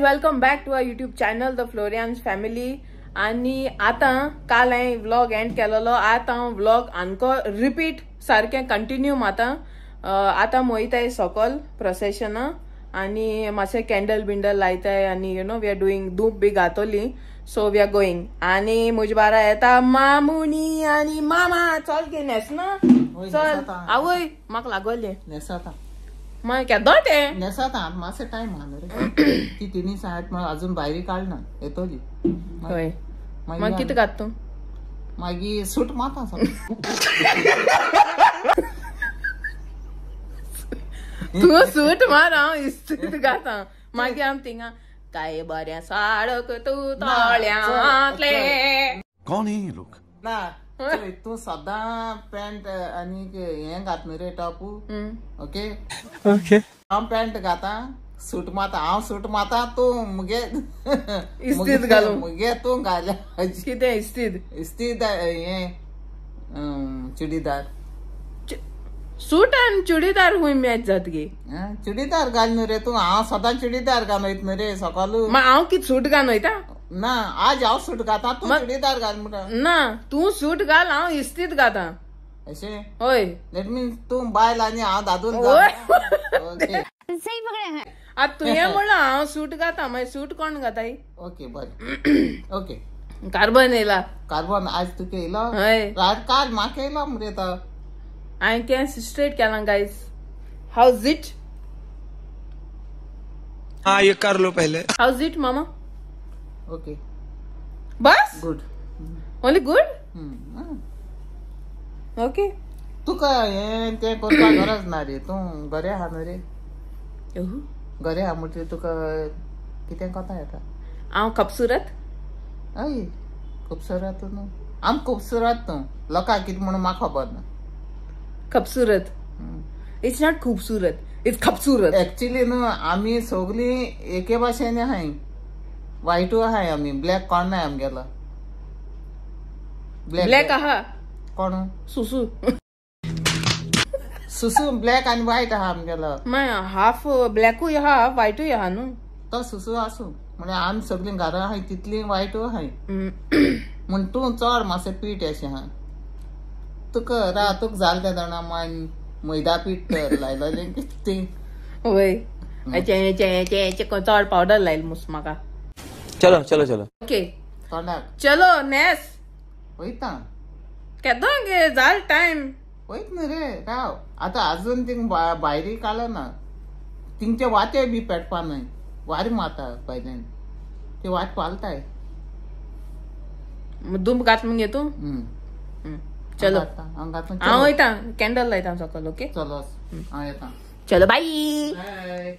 Guys welcome back to our YouTube channel the Florians family. आणि आता काल हांवें व्लॉग एंड केलेलो, आता हांव व्लॉग आनको रिपीट सारकें कंटिन्यू आता मोयताय सकल प्रोसेशन आणि मातशें कॅन्डल बिंडल लायताय आणि you know we are doing धूप बी घातली. सो वी आर गोईंग आणि मुझे बारा येता मामुनी आणि मामा चल घे नेस ना चल आवय म्हाका लागले नेसाता मग केदो ते नेसाता मातशें टायम आहा रे ती तिनी सांगत मग अजून भायरी काडना येतली. होय मग कितें घात तूं मागीर सूट माता तू सूट मार हांव इस्तीद घातां. मागीर आम थिंगा काय बरें साडक तूं तळ्यांतले. कोण हे लोक ना तू सदां पॅन्ट आनी हें घात न्हू रे टॉप ओके ओके हांव पॅन्ट घातां सूट माता हांव सूट माता तूं मुगे इस्तीद घालूं मुगे तूं घाल कितें इस्तीद इस्तीद हें चुडीदार सूट आनी चुडीदार खूंय मॅच जात गे. चुडीदार घाल न्हू रे तूं हांव सदां चुडीदार घालून वयता न्हू रे सकाळू. मग हांव कितें सूट घालून वयता ना आज हांव सूट घातां तूं चुडीदार घाल म्हणटा. ना तूं सूट घाल हांव इस्तीद घातां. अशें होय दॅट मीन्स तूं बायल आनी हांव दादून आता तुवें म्हणला हांव सूट घातां मागीर सूट कोण घाताय. ओके बरें ओके कार्बन येयला कार्बन आज तुका येयलो हय रात काल म्हाका येयलो मरे तो हांवें कें स्ट्रेट केलां गायज. हाउज इट हाँ ये कर लो पहले. हाउज इट मामा ओके बस गुड ओनली गुड ओके. तुका हें तें करपाक गरज ना रे तूं बरें आहा न्हू रे बरें आहा म्हणटा तुका कितें कोता येता. हांव खूबसूरत हय खूबसूरत न्हू आम खूबसूरत न्हू लोकांक कितें म्हणून म्हाका खबर ना. खूबसूरत इट्स नॉट खूबसूरत इट्स खूबसूरत. एक्चुली न्हू आमी सगळीं एके भाशेन आहाय व्हायटू आहाय आमी ब्लॅक कोण नाय आमगेलो ब्लॅक आहा कोण सुसू सुसू ब्लॅक आनी व्हायट आहा आमगेलो. मागीर हाफ ब्लॅकूय आहा हाफ व्हायटूय आहा न्हू. तो सुसू आसूं म्हणजे आमी सगळीं घरां आहाय तितली व्हायटू आहाय म्हण तूं चड मातशें पीठ अशें आहा. तुका रा तुका जाल त्या जाणा मैदा पीठ लायलेलें कितें होय चड पावडर लायल मुस म्हाका. चलो चलो चलो ओके तोंडाक चलो नेस वयता केदो गे जाल टायम वयत न्हू रे राव आतां आजून थिंग भायरी काडलो ना तिंगचे वाते बी पेटपा न्हय वारी माता भायल्यान ते वाट पालताय. धूप घात मग तूं चलो हांव वयता कॅन्डल लायता सकल. ओके चलो हांव येता चलो बाय. बाय.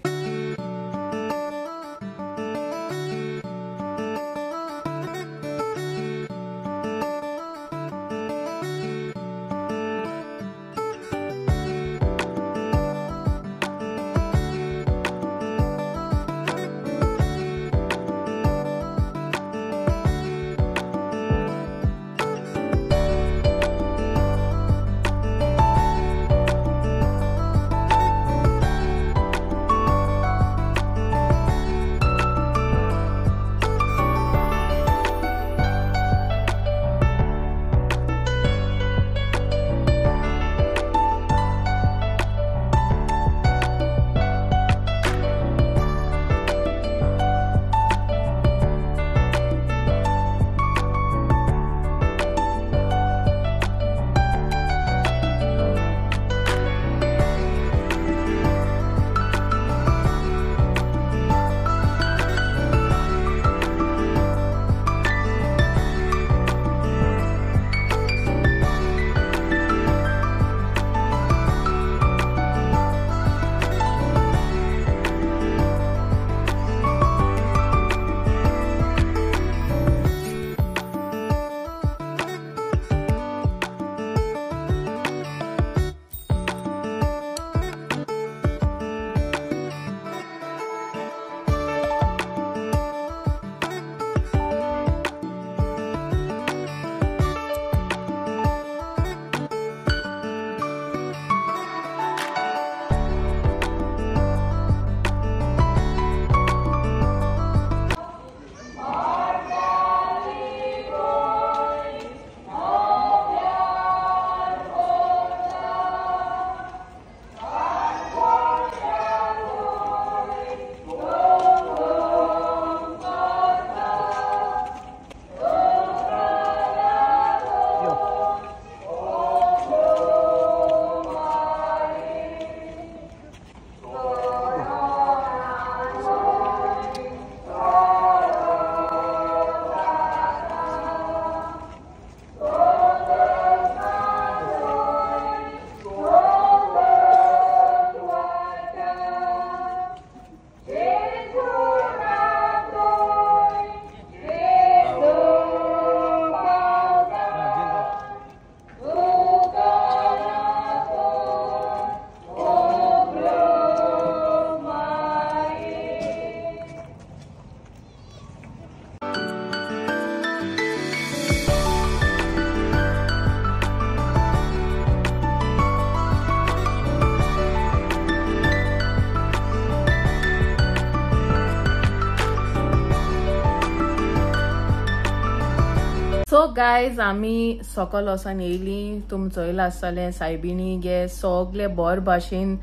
सो गायज आमी सकल वचून येयली. तुम चोयला आसतलें सायबिणी गे सगळे बरे भाशेन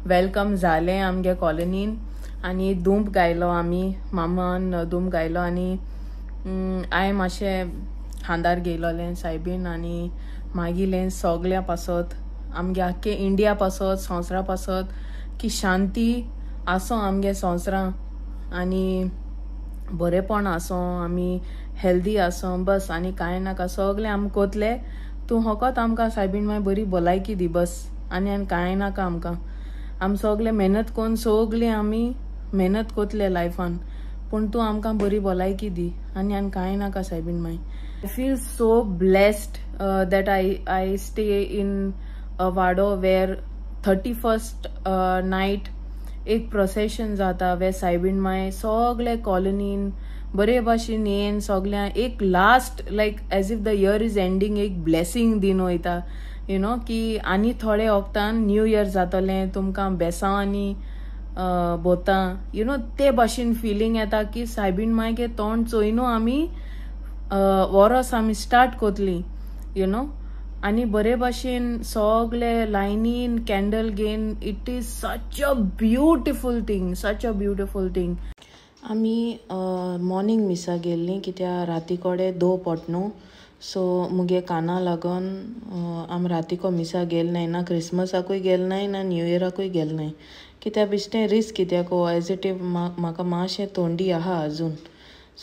वेलकम जालें आमगे कॉलनीन आनी धूप गायलो आमी मामान धूप गायलो आनी हांवें मातशें खांदार गेलोलें सायबीण आनी मागिलें सगळ्या पासत आमगे आख्खे इंडिया पासत संवसारा पासत की शांती आसो आमगे संवसारां आनी बरेपण आसो आमी हेल्दी आसो बस आनी कांय नाका सगळें आमी कोतले. तूं होकोत आमकां सायबीण मागीर बरी भलायकी दी बस आनी कांय नाका आमकां. आमी सगळे मेहनत कोन्न सगळीं आमी मेहनत कोतले लायफान पूण तूं आमकां बरी भलायकी दी आनी कांय नाका सायबीण मागीर. I feel so blessed that I stay in a वाडो वेर 31st नायट एक प्रोसेशन जाता वे सायबीण माय सगळे कॉलनीन बरे भाशेन येन सगळ्या एक last like as if the year is ending एक ब्लेसिंग दिन वयता यू नो की आनी थोडे वक्तान न्यू इयर जातलें तुमकां बेसांव आनी बोतां यू नो ते भाशेन फिलींग येता की सायबीण मायगे तोंड चोयनू आमी वरोस आमी स्टार्ट कोतली यू नो आनी बरे भाशेन सगळे लायनीन कॅन्डल घेन it is such a beautiful thing. आमी मॉर्निंग मिसा गेल्लीं कित्याक रातीकोडे दो पडटू सो मुगे काना लागून आमी रातीको मिसा गेल नाय ना क्रिसमसाकूय गेल नाय ना न्यू इयराकूय गेल नाय कित्याक बिश्टें रिस्क कित्याक एज इट इज म्हाका मातशें तोंडी आहा अजून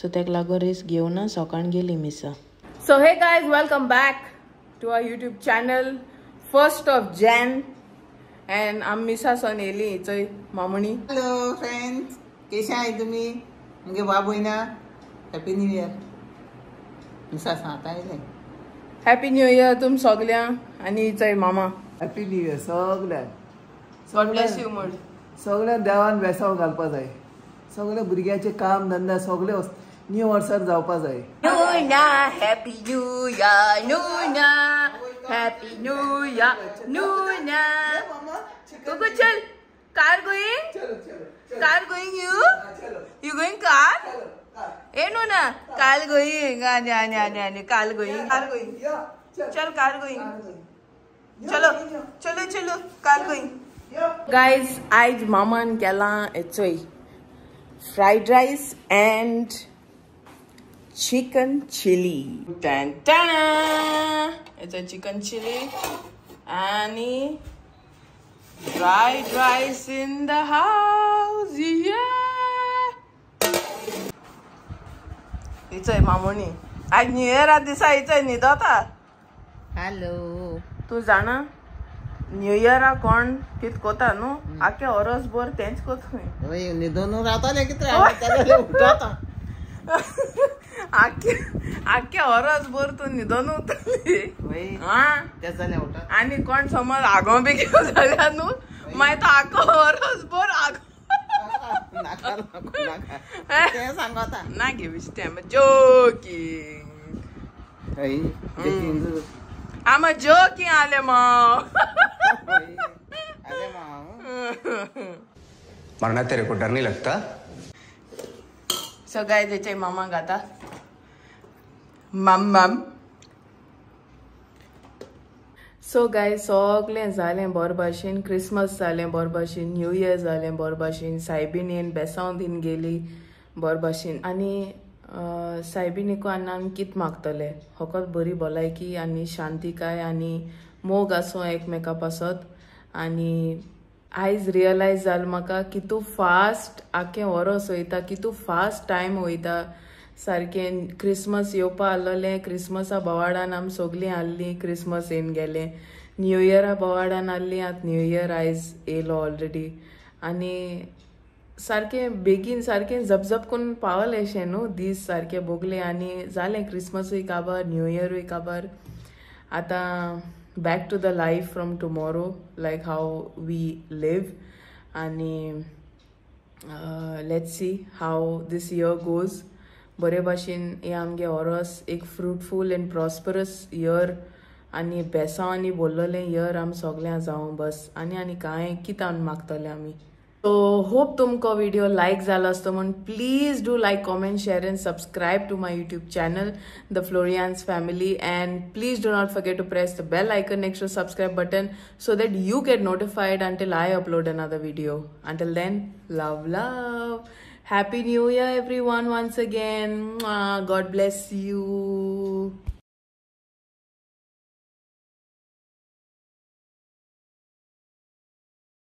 सो तेका लागून रिस्क घेवना सकाळ गेली मिसा. सो हे guys welcome back to our YouTube channel 1st of Jan and आम मिसा सोन येयली चोय मामणी. हॅलो फ्रेंड्स, केशे आहाय तुमी? मुगे बाबू ना हॅपी न्यू इयर. मिसा सांगता येयले हॅपी न्यू इयर तुम सगळ्या आनी चोय मामा हॅपी न्यू इयर सगळ्यांक. गॉड ब्लेस यू म्हण. सगळ्यांक देवान बेसांव घालपा जाय. सगळे भुरग्याचे काम धंदा सगळे न्यू वर्सार जावपा जाय. नूना हॅपी न्यू इयर नूना हॅपी न्यू इयर नूना. कुकू चल car going you going car A Nuna car going आनी कार गोइंग चल कार गोइंग चलो कार गोइंग. गाइज आयज मामान केला चोय fried rice end chicken chili. Tan tan. It's a chicken chili and fried rice in the house. Yeah. It's a mamoni. आज new year दिसा इथे न्हिदता. हॅलो तू जाणा न्यू इयरा कोण कित कोता न्हू आखे ओरोस बोर तेंच कोत खंय न्हिदून रावताले कितें उठता आख्खे ओरोस बोर तू न्हिदून उरतली आनी कोण समज आगो बी घेवन जाल्या न्हू मागीर तो आख्खो ओरोस बोर सांगता ना गे बिश्टें joking I'm a joking Alemao. मरना तेरे को डर नहीं लगता? So guys, it's mama gata. Mom. So guys, सगळें जालें बरे भाशेन. क्रिसमस जालें बरे भाशेन, न्यू इयर जालें बरे भाशेन, सायबीण येवन बेसांव दिन गेली बरे भाशेन आनी सायबिणीको आनी आमी कित मागतले फकत बरी भलायकी आनी शांतीकाय आनी मोग आसूं एकमेका पासत. आनी आयज रियलायज जालें म्हाका कितू फास्ट आख्खें वरोस वयता, कितू फास्ट टायम वयता. सारकें क्रिसमस येवपा आसलोलें, क्रिसमसा बोवाडान आमी सगलीं आसलीं, क्रिसमस येवन गेलें. न्यू इयरा बोवाडान आसलीं, आतां न्यू इयर आयज येयलो ऑलरेडी. आनी सारकें बेगीन सारकें झपझप करून पावलें अशें न्हू दीस सारकें भोगले आनी जालें क्रिसमसूय काबार, न्यू इयरूय काबार. आतां back to the life from tomorrow, like how we live. And let's see how this year goes. बरे भाशेन हे आमगे ओरोस एक फ्रुटफूल एंड प्रॉस्परस इयर आनी बेसांव आनी बोल्लोलें इयर आमी सगळ्यां जावं बस. आनी कांय कितें मागतले आमी So hope तुमको video like झाला असतो म्हणून please do like, comment, share and subscribe to my YouTube channel, The Florians Family, and please do not forget to press the bell icon next to the subscribe button so that you get notified until I upload another video. Until then, love. Happy New Year everyone once again. God bless you.